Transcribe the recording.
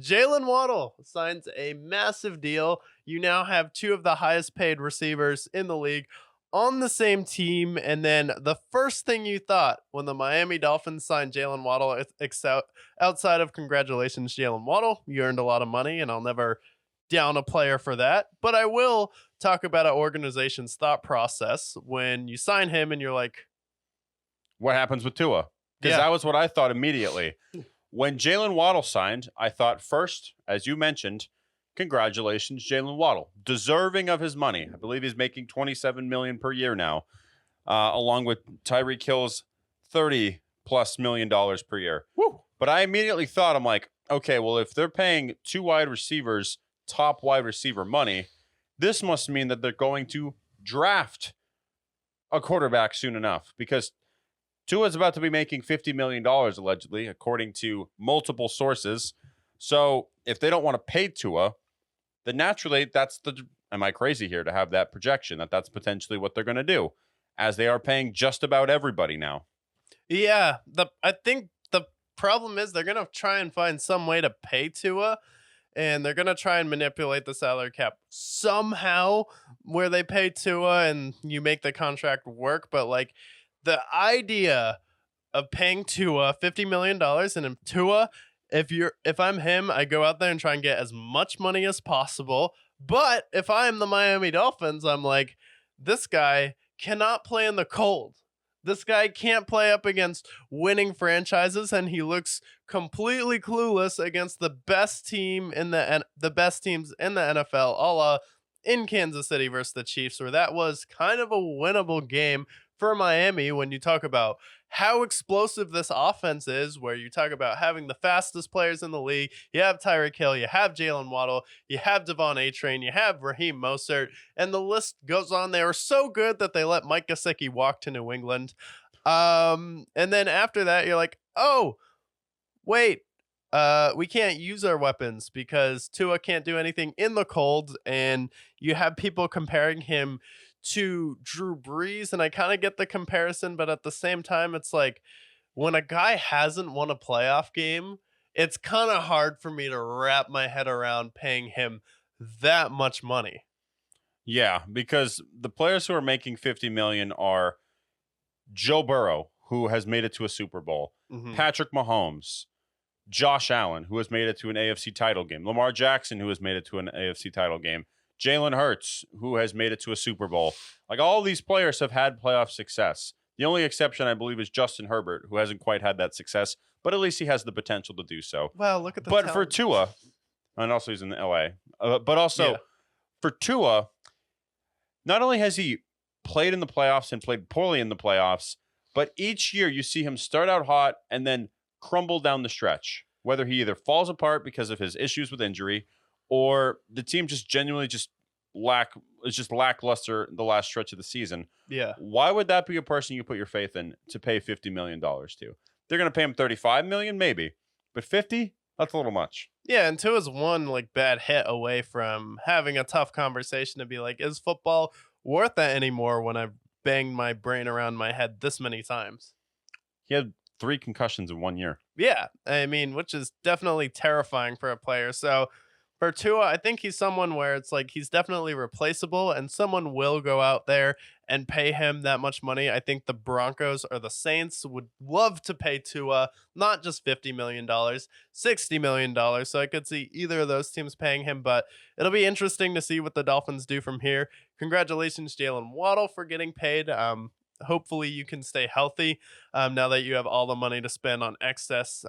Jalen Waddle signs a massive deal. You now have two of the highest paid receivers in the league on the same team. And then the first thing you thought when the Miami Dolphins signed Jalen Waddle, outside of congratulations, Jalen Waddle, you earned a lot of money, and I'll never down a player for that. But I will talk about an organization's thought process when you sign him and you're like, what happens with Tua? Because that was what I thought immediately. When Jalen Waddle signed, I thought first, as you mentioned, congratulations, Jalen Waddle. Deserving of his money. I believe he's making $27 million per year now, along with Tyreek Hill's $30+ million per year. Woo. But I immediately thought, I'm like, okay, well, if they're paying two wide receivers top wide receiver money, this must mean that they're going to draft a quarterback soon enough, because Tua's about to be making $50 million, allegedly, according to multiple sources. So if they don't want to pay Tua, then naturally am I crazy here to have that projection that that's potentially what they're going to do, as they are paying just about everybody now? Yeah, I think the problem is they're going to try and find some way to pay Tua, and they're going to try and manipulate the salary cap somehow where they pay Tua and you make the contract work. But like, the idea of paying Tua $50 million and Tua, if I'm him, I go out there and try and get as much money as possible. But if I'm the Miami Dolphins, I'm like, this guy cannot play in the cold. This guy can't play up against winning franchises, and he looks completely clueless against the best team in the best teams in the NFL, a la in Kansas City versus the Chiefs, where that was kind of a winnable game for Miami. When you talk about how explosive this offense is, where you talk about having the fastest players in the league, you have Tyreek Hill, you have Jalen Waddle, you have Devon A-Train, you have Raheem Mostert, and the list goes on. They were so good that they let Mike Gesicki walk to New England. And then after that, you're like, oh, wait, we can't use our weapons because Tua can't do anything in the cold, and you have people comparing him to Drew Brees, and I kind of get the comparison, but at the same time, it's like, when a guy hasn't won a playoff game, it's kind of hard for me to wrap my head around paying him that much money. Yeah, because the players who are making $50 million are Joe Burrow, who has made it to a Super Bowl, Patrick Mahomes, Josh Allen, who has made it to an AFC title game, Lamar Jackson, who has made it to an AFC title game, Jalen Hurts, who has made it to a Super Bowl. Like, all these players have had playoff success. The only exception, I believe, is Justin Herbert, who hasn't quite had that success, but at least he has the potential to do so. Well, look at the But talent. for Tua, and also he's in LA, but also for Tua, not only has he played in the playoffs and played poorly in the playoffs, but each year you see him start out hot and then crumble down the stretch, whether he either falls apart because of his issues with injury, or the team just genuinely just lackluster the last stretch of the season. Yeah. Why would that be a person you put your faith in to pay $50 million to? They're going to pay him $35 million, maybe, but 50, that's a little much. Yeah, and Tua's one like bad hit away from having a tough conversation to be like, is football worth that anymore when I've banged my brain around my head this many times? He had 3 concussions in 1 year. Yeah, I mean, which is definitely terrifying for a player. So for Tua, I think he's someone where it's like he's definitely replaceable, and someone will go out there and pay him that much money. I think the Broncos or the Saints would love to pay Tua not just $50 million, $60 million. So I could see either of those teams paying him, but it'll be interesting to see what the Dolphins do from here. Congratulations, Jalen Waddle, for getting paid. Hopefully you can stay healthy now that you have all the money to spend on excess